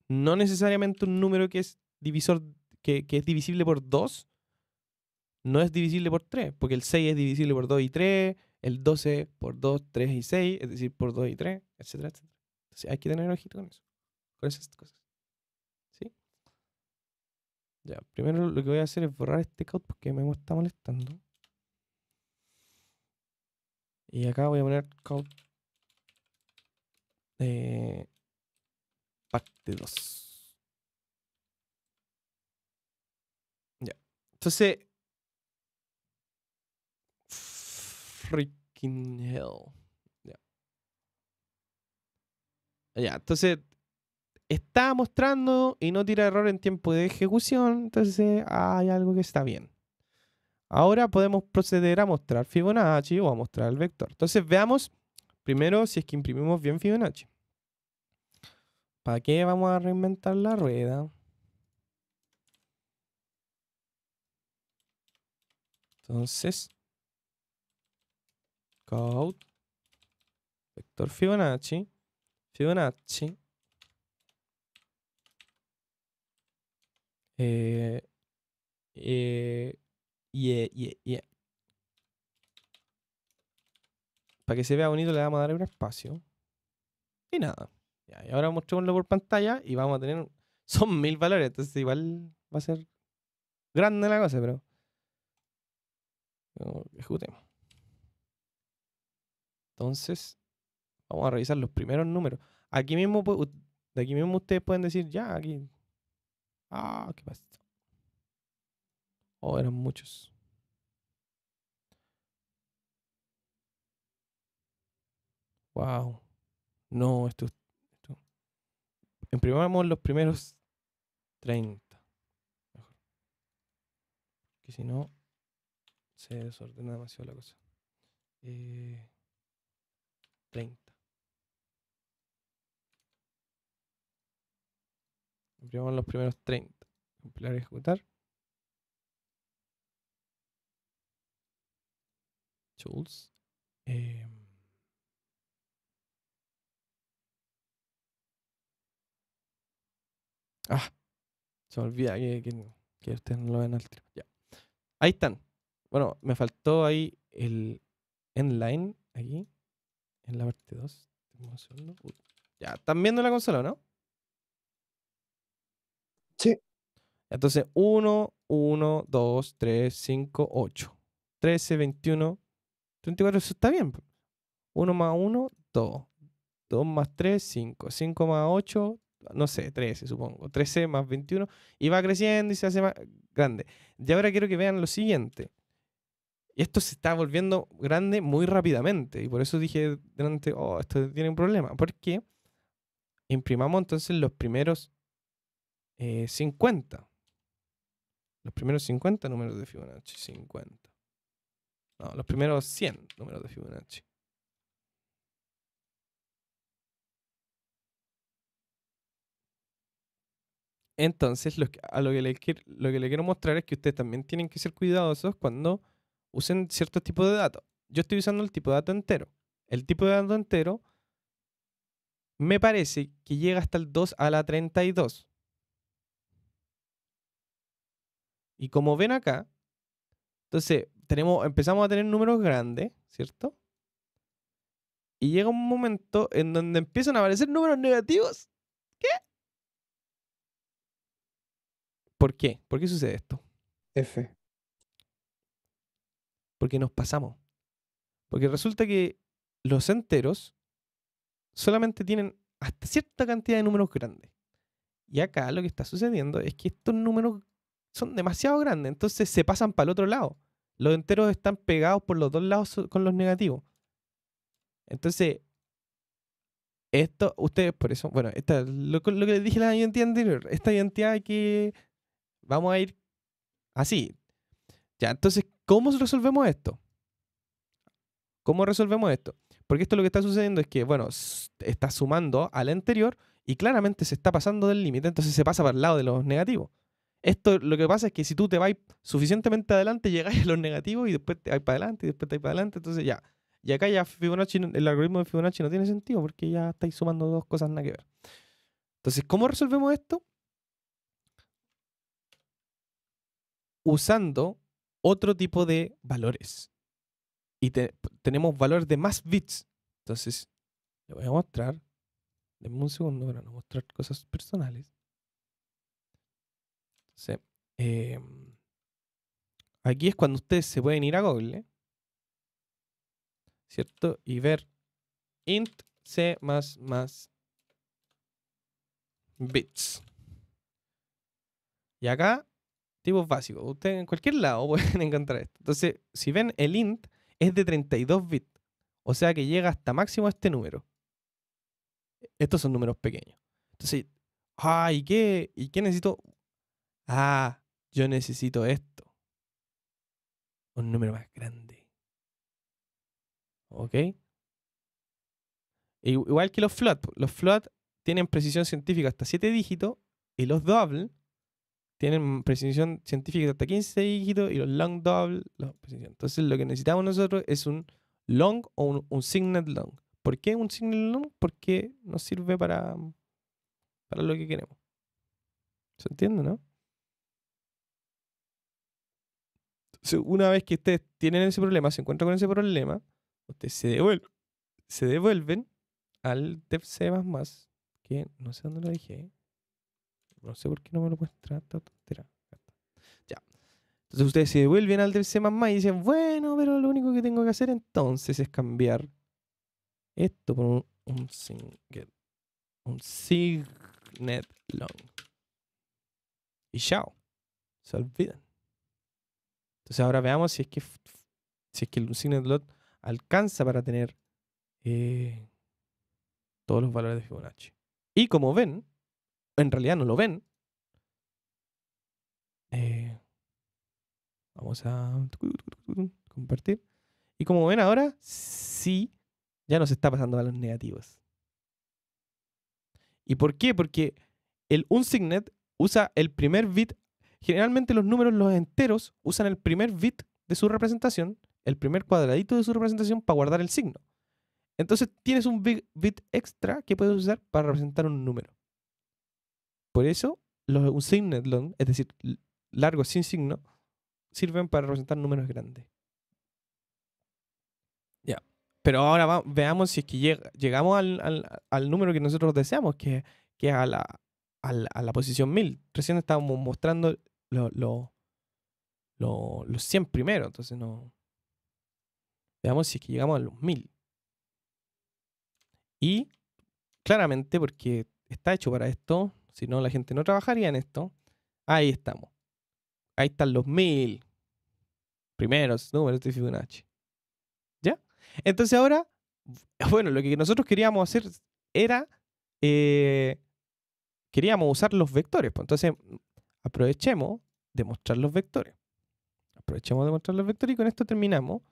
no necesariamente un número que es divisor, que es divisible por 2 no es divisible por 3 porque el 6 es divisible por 2 y 3, el 12 por 2, 3 y 6, es decir, por 2 y 3, etcétera, etcétera. Entonces hay que tener ojito con eso, con esas cosas. ¿Sí? Ya, primero lo que voy a hacer es borrar este code porque me está molestando. Y acá voy a poner code parte 2. Ya. Entonces, freaking hell. Ya. Ya, entonces está mostrando y no tira error en tiempo de ejecución, entonces hay algo que está bien. Ahora podemos proceder a mostrar Fibonacci o a mostrar el vector. Entonces veamos primero si es que imprimimos bien Fibonacci. ¿Para qué vamos a reinventar la rueda? Entonces, code, vector Fibonacci, Fibonacci, eh, yeah. Para que se vea bonito le vamos a dar un espacio. Y nada. Ya, y ahora mostrémoslo por pantalla y vamos a tener... Son 1000 valores, entonces igual va a ser grande la cosa, pero... Ejecutemos. Entonces, vamos a revisar los primeros números. Aquí mismo, de aquí mismo ustedes pueden decir, ya, aquí. Ah, ¿qué pasa? Oh, eran muchos. Wow. No, esto. Imprimamos los primeros 30. Mejor. Que si no, se desordena demasiado la cosa. 30. Imprimamos los primeros 30. Compilar y ejecutar. Tools. Eh, ah, se me olvida que ustedes no lo ven al tiro. Ya. Ahí están. Bueno, me faltó ahí el endline aquí, en la parte 2. Un segundo. Ya, ¿están viendo la consola, no? Sí. Entonces, 1, 1, 2, 3, 5, 8. 13, 21, 34, eso está bien. 1 más 1, 2. 2 más 3, 5. 5 más 8, no sé, 13 supongo. 13 más 21. Y va creciendo y se hace más grande. Y ahora quiero que vean lo siguiente. Y esto se está volviendo grande muy rápidamente. Y por eso dije delante, oh, esto tiene un problema. Porque imprimamos entonces los primeros 50. Los primeros 50 números de Fibonacci. 50. No, los primeros 100 números de Fibonacci. Entonces, lo que le quiero mostrar es que ustedes también tienen que ser cuidadosos cuando usen ciertos tipos de datos. Yo estoy usando el tipo de dato entero. El tipo de dato entero me parece que llega hasta el 2 a la 32. Y como ven acá, entonces empezamos a tener números grandes, ¿cierto? Y llega un momento en donde empiezan a aparecer números negativos. ¿Qué? ¿Por qué? ¿Por qué sucede esto? F. Porque nos pasamos. Porque resulta que los enteros solamente tienen hasta cierta cantidad de números grandes. Y acá lo que está sucediendo es que estos números son demasiado grandes, entonces se pasan para el otro lado. Los enteros están pegados por los dos lados con los negativos. Entonces, esto, ustedes por eso, bueno, lo que les dije en la identidad anterior, esta identidad que vamos a ir así. Ya, entonces, ¿cómo resolvemos esto? ¿Cómo resolvemos esto? Porque esto lo que está sucediendo es que, bueno, está sumando al anterior y claramente se está pasando del límite, entonces se pasa para el lado de los negativos. Esto lo que pasa es que si tú te vas suficientemente adelante, llegáis a los negativos y después te vas para adelante y después te vas para adelante, entonces ya. Y acá ya Fibonacci, el algoritmo de Fibonacci no tiene sentido porque ya estáis sumando dos cosas nada que ver. Entonces, ¿cómo resolvemos esto? Usando otro tipo de valores. Y tenemos valores de más bits. Entonces, le voy a mostrar. Denme un segundo para no mostrar cosas personales. Entonces, aquí es cuando ustedes se pueden ir a Google, ¿cierto? Y ver int c más bits. Y acá, tipos básicos. Ustedes en cualquier lado pueden encontrar esto. Entonces, si ven, el int es de 32 bits. O sea que llega hasta máximo a este número. Estos son números pequeños. Entonces, ¿y qué necesito? Yo necesito esto. Un número más grande. ¿Ok? Igual que los float. Los float tienen precisión científica hasta 7 dígitos y los double tienen precisión científica hasta 15 dígitos y los long double, entonces lo que necesitamos nosotros es un long o un signet long. ¿Por qué un signet long? Porque nos sirve para lo que queremos. ¿Se entiende, no? Entonces, una vez que ustedes tienen ese problema, se encuentran con ese problema, ustedes se devuelven al dev C++, que no sé dónde lo dejé. No sé por qué no me lo muestra esta tontera. Ya. Entonces ustedes se devuelven al del C++ y dicen, bueno, pero lo único que tengo que hacer entonces es cambiar esto por un signet long. Y chao. Se olvidan. Entonces ahora veamos si es que el signet long alcanza para tener todos los valores de Fibonacci. Y como ven, en realidad no lo ven. Vamos a compartir. Y como ven ahora, sí, ya nos está pasando a los negativos. ¿Y por qué? Porque un signet usa el primer bit. Generalmente los números, los enteros, usan el primer bit de su representación, el primer cuadradito de su representación para guardar el signo. Entonces tienes un bit extra que puedes usar para representar un número. Por eso, un signet long, es decir, largos sin signo, sirven para representar números grandes. Ya. Pero ahora veamos si es que llegamos al número que nosotros deseamos, que es a la posición 1000. Recién estábamos mostrando los 100 primeros, entonces no. Veamos si es que llegamos a los 1000. Y claramente, porque está hecho para esto, si no la gente no trabajaría en esto. Ahí estamos. Ahí están los 1000 primeros números de Fibonacci. ¿Ya? Entonces ahora, bueno, lo que nosotros queríamos hacer era queríamos usar los vectores. Pues entonces, aprovechemos de mostrar los vectores. Aprovechemos de mostrar los vectores y con esto terminamos.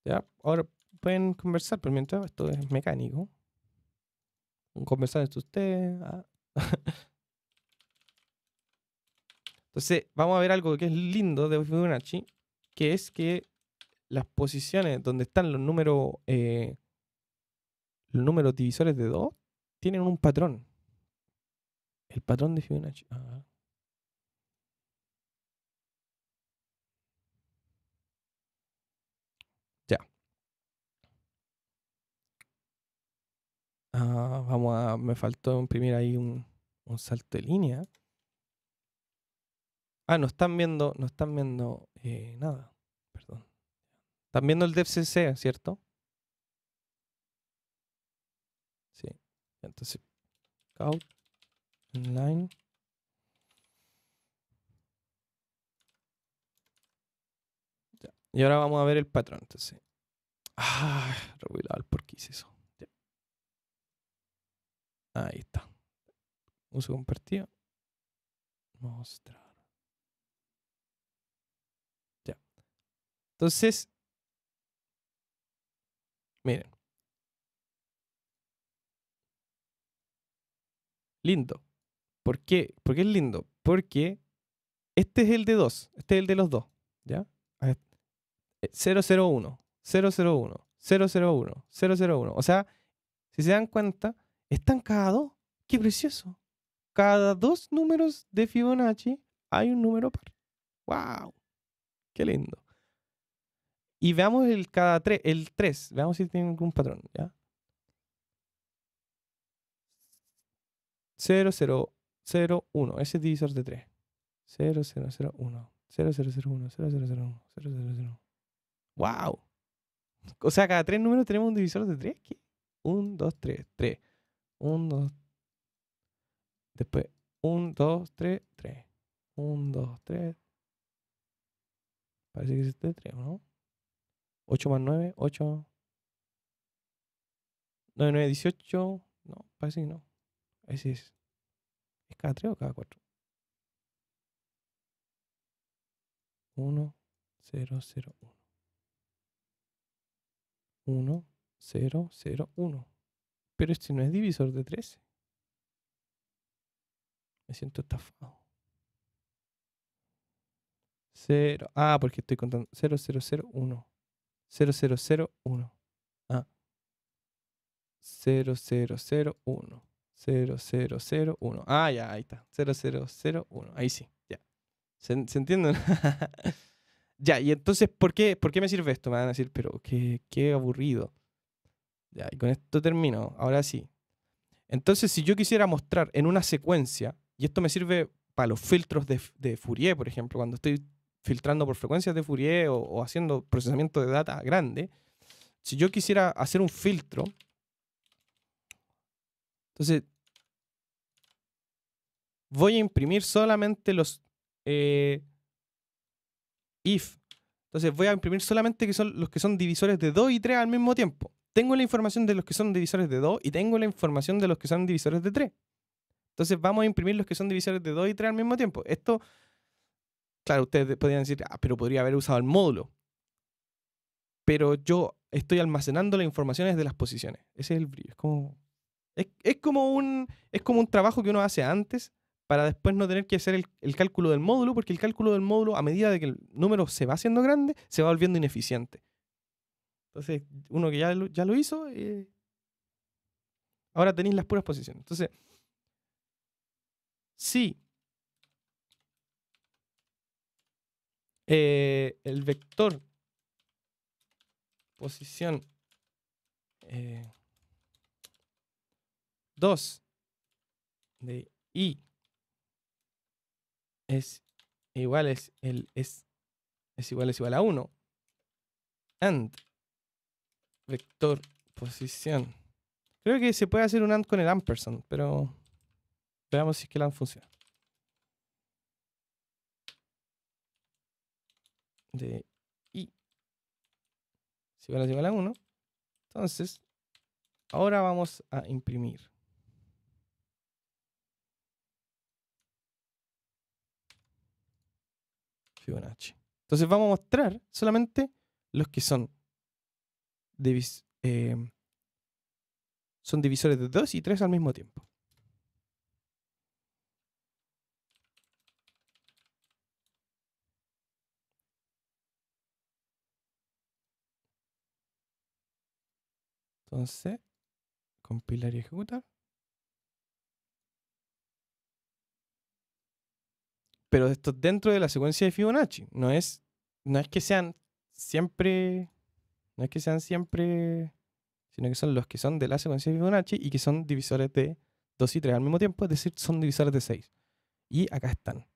¿Ya? Ahora pueden conversar, pero mientras esto es mecánico. Conversar entre ustedes. Entonces, vamos a ver algo que es lindo de Fibonacci, que es que las posiciones donde están los números divisores de 2 tienen un patrón. El patrón de Fibonacci. Ya. Me faltó imprimir ahí un salto de línea. No están viendo nada. Perdón. Están viendo el DevCC, ¿cierto? Sí. Entonces, count inline. Ya. Y ahora vamos a ver el patrón. Entonces, regular, ¿por qué hice eso? Ya. Ahí está. Uso compartido. Mostrar. Ya. Entonces, miren. Lindo. ¿Por qué? ¿Por qué es lindo? Porque este es el de 2. Este es el de los dos. ¿Ya? A ver, 001, 001, 001, 001. O sea, si se dan cuenta, están cada dos. ¡Qué precioso! Cada dos números de Fibonacci hay un número par. ¡Wow! ¡Qué lindo! Y veamos el cada tres, el 3. Veamos si tiene algún patrón. ¿Ya? 0001. Ese es divisor de 3. 0001. 0001. 0001. 0001. ¡Wow! O sea, cada tres números tenemos un divisor de 3. ¿Qué? 1, 2, 3. 3. 1, 2. Después 1, 2, 3, 3. 1, 2, 3. Parece que es este 3, ¿no? 8 más 9, 8. 9, 9, 18. No, parece que no. Ese es. ¿Es cada 3 o cada 4? 1, 0, 0, 1. 1, 0, 0, 1. Pero este no es divisor de 13. Me siento estafado. 0. Ah, porque estoy contando. 0, 0, 0, 1. 0, 0, 0, 1. Ah. 0, 0, 0, 1. 0, 0, 0, 1. Ah, ya, ahí está. 0, 0, 0, 1. Ahí sí, ya. ¿Se entienden? Ya, y entonces, ¿por qué me sirve esto? Me van a decir, pero qué aburrido. Ya, y con esto termino. Ahora sí. Entonces, si yo quisiera mostrar en una secuencia, y esto me sirve para los filtros de Fourier, por ejemplo, cuando estoy filtrando por frecuencias de Fourier o haciendo procesamiento de data grande, si yo quisiera hacer un filtro, entonces voy a imprimir solamente los if. Entonces voy a imprimir solamente los que son divisores de 2 y 3 al mismo tiempo. Tengo la información de los que son divisores de 2 y tengo la información de los que son divisores de 3. Entonces vamos a imprimir los que son divisores de 2 y 3 al mismo tiempo. Esto, claro, ustedes podrían decir, pero podría haber usado el módulo. Pero yo estoy almacenando las informaciones de las posiciones. Ese es el brillo. Es como un trabajo que uno hace antes para después no tener que hacer el cálculo del módulo, porque el cálculo del módulo, a medida de que el número se va haciendo grande, se va volviendo ineficiente. Entonces, uno que ya lo hizo, ahora tenéis las puras posiciones. Entonces, sí, el vector posición 2 de i es igual a 1 and vector posición. Creo que se puede hacer un AND con el ampersand, pero veamos si es que el AND funciona. De i es igual a 1. Entonces, ahora vamos a imprimir. Fibonacci. Entonces vamos a mostrar solamente los que son divisores de 2 y 3 al mismo tiempo. Entonces, compilar y ejecutar. Pero esto dentro de la secuencia de Fibonacci. No es que sean siempre, sino que son los que son de la secuencia de Fibonacci y que son divisores de 2 y 3 al mismo tiempo, es decir, son divisores de 6. Y acá están.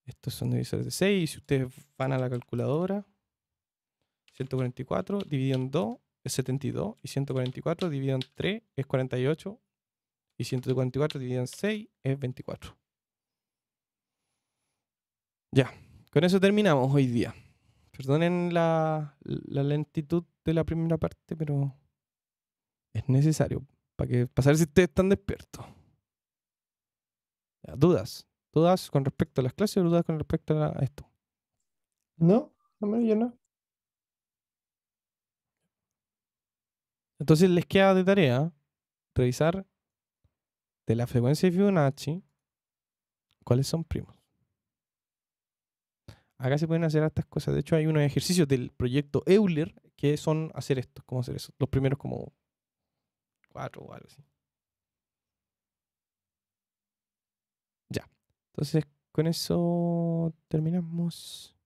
Estos son divisores de 6. Si ustedes van a la calculadora, 144 dividido en 2 es 72. Y 144 dividido en 3 es 48. Y 144 dividido en 6 es 24. Ya, con eso terminamos hoy día. Perdonen la lentitud de la primera parte, pero es necesario para saber si ustedes están despiertos. Ya, dudas. ¿Dudas con respecto a las clases o dudas con respecto a esto? No, no, yo no. Entonces les queda de tarea revisar de la frecuencia de Fibonacci cuáles son primos. Acá se pueden hacer estas cosas. De hecho, hay unos ejercicios del proyecto Euler que son hacer esto, cómo hacer eso. Los primeros como 4 o algo así. Ya. Entonces, con eso terminamos.